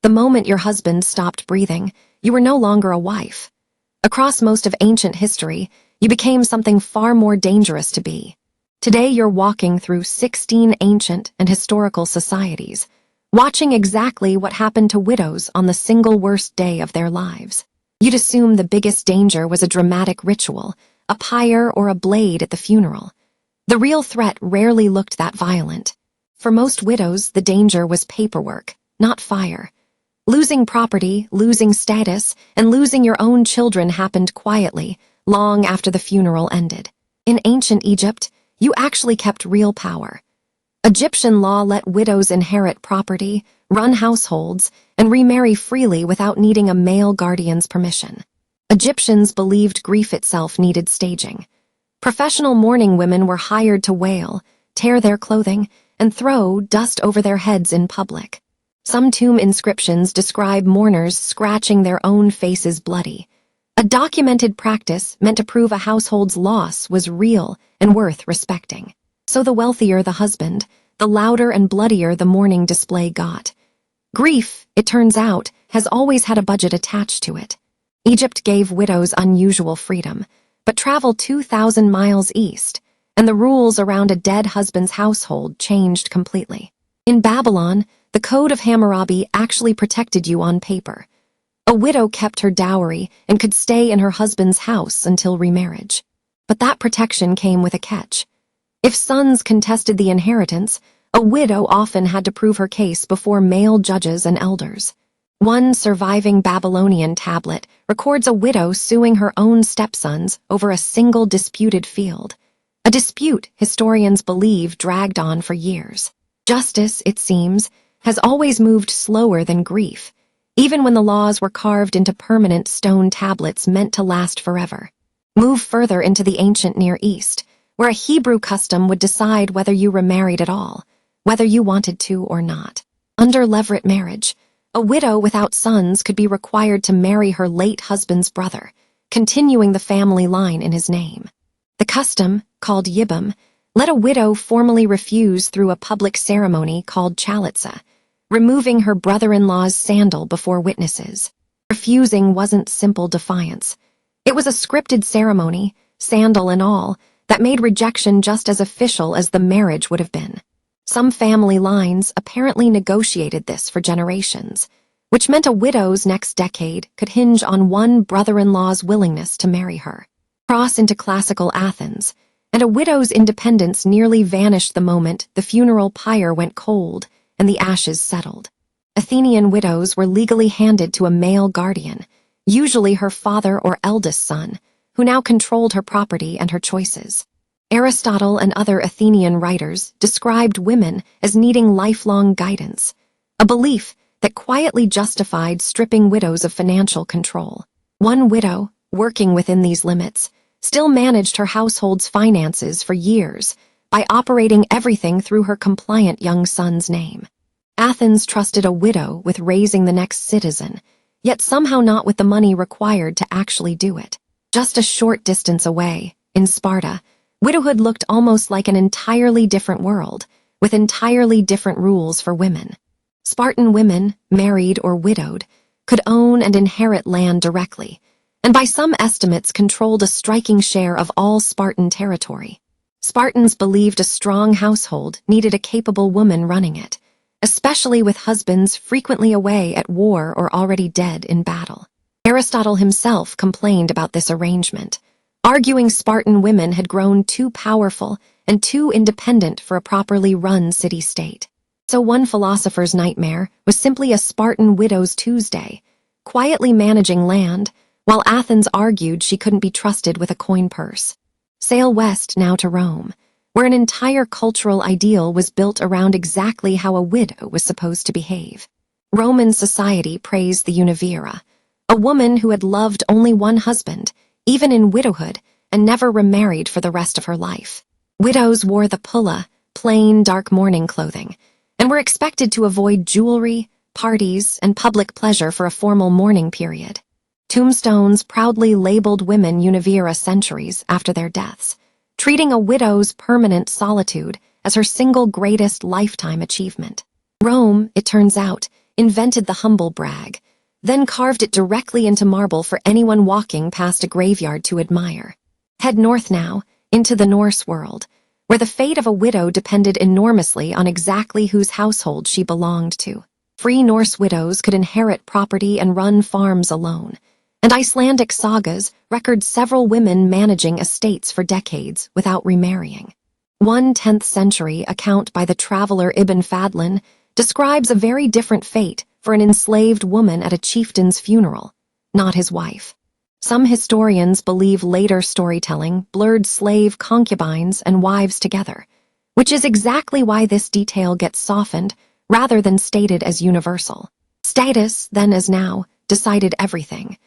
The moment your husband stopped breathing, you were no longer a wife. Across most of ancient history, you became something far more dangerous to be. Today you're walking through 16 ancient and historical societies, watching exactly what happened to widows on the single worst day of their lives. You'd assume the biggest danger was a dramatic ritual, a pyre or a blade at the funeral. The real threat rarely looked that violent. For most widows, the danger was paperwork, not fire. Losing property, losing status, and losing your own children happened quietly, long after the funeral ended. In ancient Egypt, you actually kept real power. Egyptian law let widows inherit property, run households, and remarry freely without needing a male guardian's permission. Egyptians believed grief itself needed staging. Professional mourning women were hired to wail, tear their clothing, and throw dust over their heads in public. Some tomb inscriptions describe mourners scratching their own faces bloody. A documented practice meant to prove a household's loss was real and worth respecting. So the wealthier the husband, the louder and bloodier the mourning display got. Grief, it turns out, has always had a budget attached to it. Egypt gave widows unusual freedom, but travel 2,000 miles east, and the rules around a dead husband's household changed completely. In Babylon, the Code of Hammurabi actually protected you on paper. A widow kept her dowry and could stay in her husband's house until remarriage. But that protection came with a catch. If sons contested the inheritance, a widow often had to prove her case before male judges and elders. One surviving Babylonian tablet records a widow suing her own stepsons over a single disputed field. A dispute historians believe dragged on for years. Justice, it seems, has always moved slower than grief, even when the laws were carved into permanent stone tablets meant to last forever. Move further into the ancient Near East, where a Hebrew custom would decide whether you remarried at all, whether you wanted to or not. Under levirate marriage, a widow without sons could be required to marry her late husband's brother, continuing the family line in his name. The custom, called yibum, let a widow formally refuse through a public ceremony called chalitza, removing her brother-in-law's sandal before witnesses. Refusing wasn't simple defiance. It was a scripted ceremony, sandal and all, that made rejection just as official as the marriage would have been. Some family lines apparently negotiated this for generations, which meant a widow's next decade could hinge on one brother-in-law's willingness to marry her. Cross into classical Athens, and a widow's independence nearly vanished the moment the funeral pyre went cold and the ashes settled. Athenian widows were legally handed to a male guardian, usually her father or eldest son, who now controlled her property and her choices. Aristotle and other Athenian writers described women as needing lifelong guidance, a belief that quietly justified stripping widows of financial control. One widow, working within these limits, still managed her household's finances for years by operating everything through her compliant young son's name. Athens trusted a widow with raising the next citizen, yet somehow not with the money required to actually do it. Just a short distance away, in Sparta, widowhood looked almost like an entirely different world, with entirely different rules for women. Spartan women, married or widowed, could own and inherit land directly, and by some estimates controlled a striking share of all Spartan territory. Spartans believed a strong household needed a capable woman running it, especially with husbands frequently away at war or already dead in battle. Aristotle himself complained about this arrangement, arguing Spartan women had grown too powerful and too independent for a properly run city-state. So one philosopher's nightmare was simply a Spartan widow's Tuesday, quietly managing land, while Athens argued she couldn't be trusted with a coin purse. Sail west now to Rome, where an entire cultural ideal was built around exactly how a widow was supposed to behave. Roman society praised the univira, a woman who had loved only one husband, even in widowhood, and never remarried for the rest of her life. Widows wore the pulla, plain, dark mourning clothing, and were expected to avoid jewelry, parties, and public pleasure for a formal mourning period. Tombstones proudly labeled women univira centuries after their deaths, treating a widow's permanent solitude as her single greatest lifetime achievement. Rome, it turns out, invented the humble brag, then carved it directly into marble for anyone walking past a graveyard to admire. Head north now, into the Norse world, where the fate of a widow depended enormously on exactly whose household she belonged to. Free Norse widows could inherit property and run farms alone, and Icelandic sagas record several women managing estates for decades without remarrying. One 10th century account by the traveler Ibn Fadlan describes a very different fate for an enslaved woman at a chieftain's funeral, not his wife. Some historians believe later storytelling blurred slave concubines and wives together, which is exactly why this detail gets softened rather than stated as universal. Status, then as now, decided everything.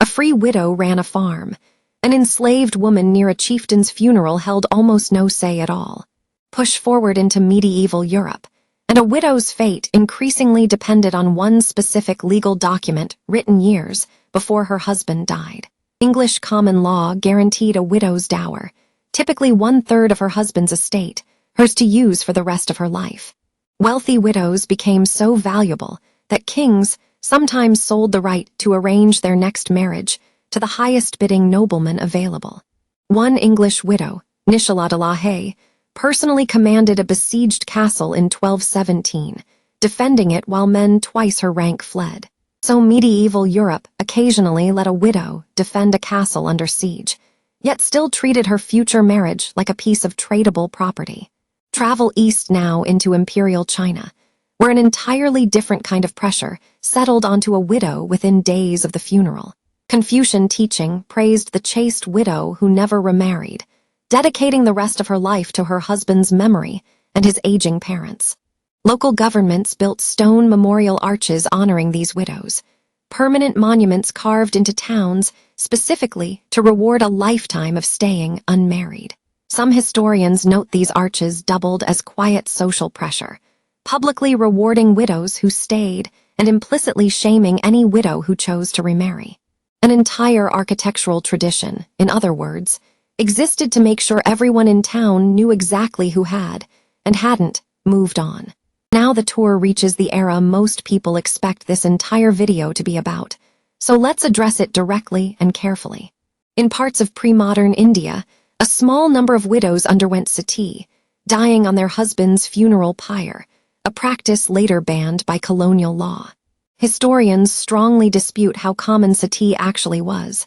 A free widow ran a farm. An enslaved woman near a chieftain's funeral held almost no say at all. Push forward into medieval Europe, and a widow's fate increasingly depended on one specific legal document written years before her husband died. English common law guaranteed a widow's dower, typically 1/3 of her husband's estate, hers to use for the rest of her life. Wealthy widows became so valuable that kings sometimes sold the right to arrange their next marriage to the highest-bidding nobleman available. One English widow, Nishala de la Haye, personally commanded a besieged castle in 1217, defending it while men twice her rank fled. So medieval Europe occasionally let a widow defend a castle under siege, yet still treated her future marriage like a piece of tradable property. Travel east now into imperial China, where an entirely different kind of pressure settled onto a widow within days of the funeral. Confucian teaching praised the chaste widow who never remarried, dedicating the rest of her life to her husband's memory and his aging parents. Local governments built stone memorial arches honoring these widows, permanent monuments carved into towns specifically to reward a lifetime of staying unmarried. Some historians note these arches doubled as quiet social pressure, publicly rewarding widows who stayed and implicitly shaming any widow who chose to remarry. An entire architectural tradition, in other words, existed to make sure everyone in town knew exactly who had, and hadn't, moved on. Now the tour reaches the era most people expect this entire video to be about, so let's address it directly and carefully. In parts of pre-modern India, a small number of widows underwent sati, dying on their husband's funeral pyre, a practice later banned by colonial law. Historians strongly dispute how common sati actually was.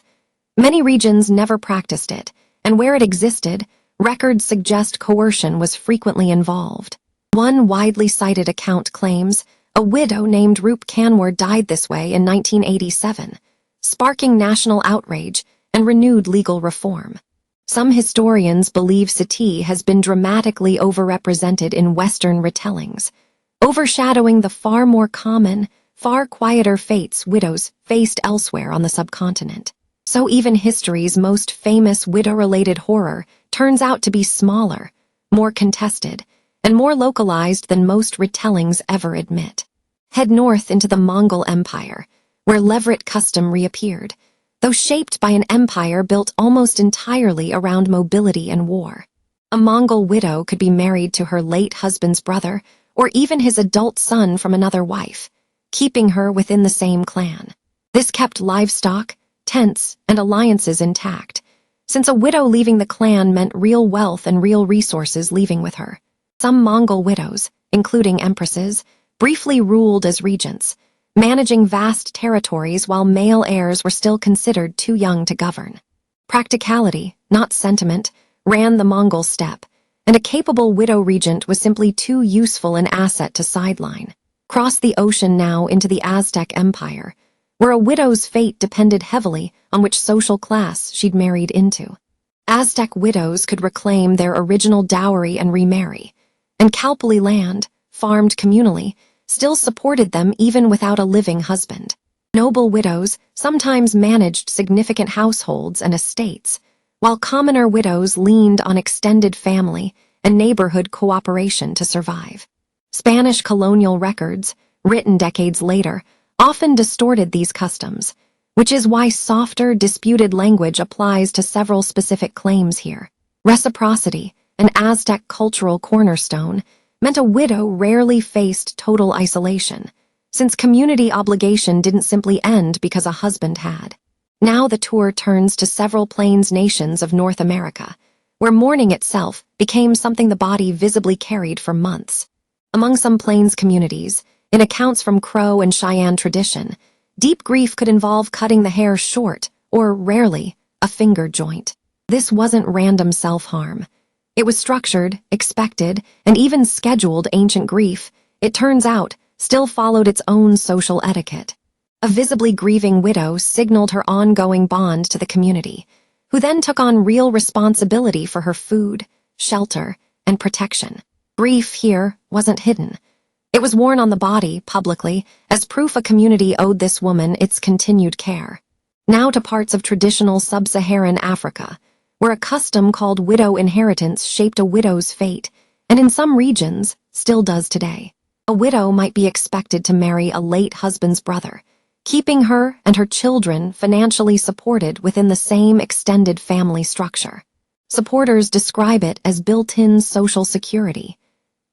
Many regions never practiced it, and where it existed, records suggest coercion was frequently involved. One widely cited account claims a widow named Rup Kanwar died this way in 1987, sparking national outrage and renewed legal reform. Some historians believe sati has been dramatically overrepresented in Western retellings, overshadowing the far more common, far quieter fates widows faced elsewhere on the subcontinent. So even history's most famous widow-related horror turns out to be smaller, more contested, and more localized than most retellings ever admit. Head north into the Mongol Empire, where levirate custom reappeared, though shaped by an empire built almost entirely around mobility and war. A Mongol widow could be married to her late husband's brother, or even his adult son from another wife, keeping her within the same clan. This kept livestock, tents, and alliances intact, since a widow leaving the clan meant real wealth and real resources leaving with her. Some Mongol widows, including empresses, briefly ruled as regents, managing vast territories while male heirs were still considered too young to govern. Practicality, not sentiment, ran the Mongol steppe, and a capable widow regent was simply too useful an asset to sideline. Cross the ocean now into the Aztec Empire, where a widow's fate depended heavily on which social class she'd married into. Aztec widows could reclaim their original dowry and remarry, and Calpuli land, farmed communally, still supported them even without a living husband. Noble widows sometimes managed significant households and estates, while commoner widows leaned on extended family and neighborhood cooperation to survive. Spanish colonial records, written decades later, often distorted these customs, which is why softer, disputed language applies to several specific claims here. Reciprocity, an Aztec cultural cornerstone, meant a widow rarely faced total isolation, since community obligation didn't simply end because a husband had. Now the tour turns to several plains nations of North America, where mourning itself became something the body visibly carried for months. Among some plains communities, in accounts from Crow and Cheyenne tradition, deep grief could involve cutting the hair short, or rarely, a finger joint. This wasn't random self-harm. It was structured, expected, and even scheduled ancient grief, it turns out, still followed its own social etiquette. A visibly grieving widow signaled her ongoing bond to the community, who then took on real responsibility for her food, shelter, and protection. Grief here wasn't hidden. It was worn on the body, publicly, as proof a community owed this woman its continued care. Now to parts of traditional sub-Saharan Africa, where a custom called widow inheritance shaped a widow's fate, and in some regions, still does today. A widow might be expected to marry a late husband's brother, keeping her and her children financially supported within the same extended family structure. Supporters describe it as built-in social security.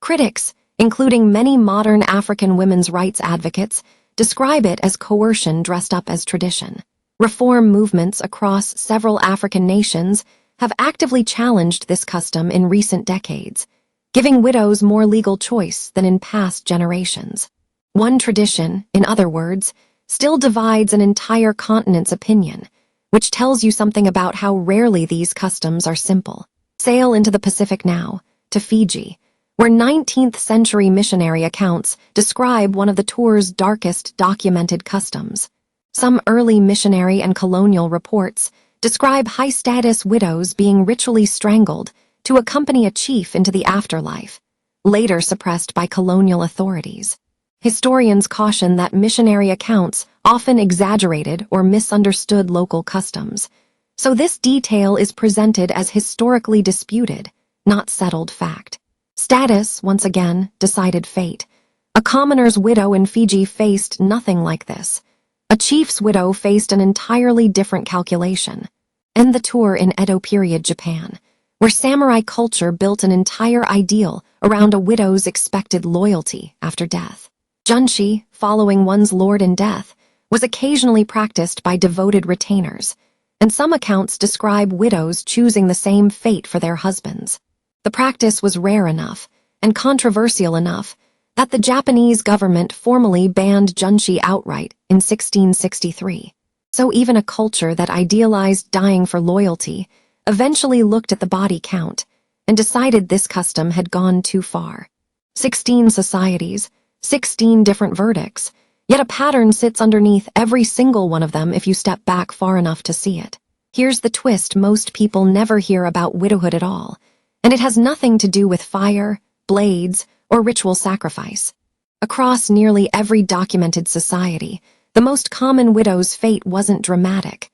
Critics, including many modern African women's rights advocates, describe it as coercion dressed up as tradition. Reform movements across several African nations have actively challenged this custom in recent decades, giving widows more legal choice than in past generations. One tradition, in other words, still divides an entire continent's opinion, which tells you something about how rarely these customs are simple. Sail into the Pacific now, to Fiji, where 19th-century missionary accounts describe one of the tour's darkest documented customs. Some early missionary and colonial reports describe high-status widows being ritually strangled to accompany a chief into the afterlife, later suppressed by colonial authorities. Historians caution that missionary accounts often exaggerated or misunderstood local customs, so this detail is presented as historically disputed, not settled fact. Status, once again, decided fate. A commoner's widow in Fiji faced nothing like this. A chief's widow faced an entirely different calculation. End the tour in Edo period Japan, where samurai culture built an entire ideal around a widow's expected loyalty after death. Junshi, following one's lord in death, was occasionally practiced by devoted retainers, and some accounts describe widows choosing the same fate for their husbands. The practice was rare enough, and controversial enough, that the Japanese government formally banned junshi outright in 1663. So even a culture that idealized dying for loyalty eventually looked at the body count and decided this custom had gone too far. 16 societies, 16 different verdicts, yet a pattern sits underneath every single one of them if you step back far enough to see it. Here's the twist: most people never hear about widowhood at all, and it has nothing to do with fire, blades, or ritual sacrifice. Across nearly every documented society, the most common widow's fate wasn't dramatic.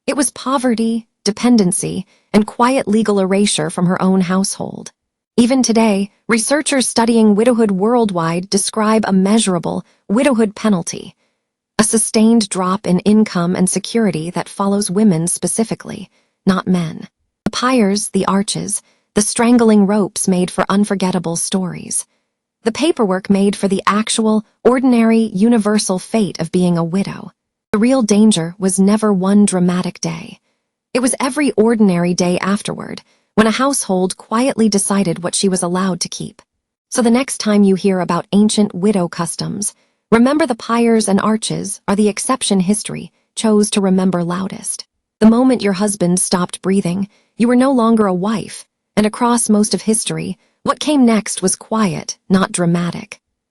It was poverty, dependency, and quiet legal erasure from her own household. Even today, researchers studying widowhood worldwide describe a measurable widowhood penalty, a sustained drop in income and security that follows women specifically, not men. The pyres, the arches, the strangling ropes made for unforgettable stories. The paperwork made for the actual, ordinary, universal fate of being a widow. The real danger was never one dramatic day. It was every ordinary day afterward, when a household quietly decided what she was allowed to keep. So the next time you hear about ancient widow customs, remember the pyres and arches are the exception history chose to remember loudest. The moment your husband stopped breathing, you were no longer a wife, and across most of history, what came next was quiet, not dramatic.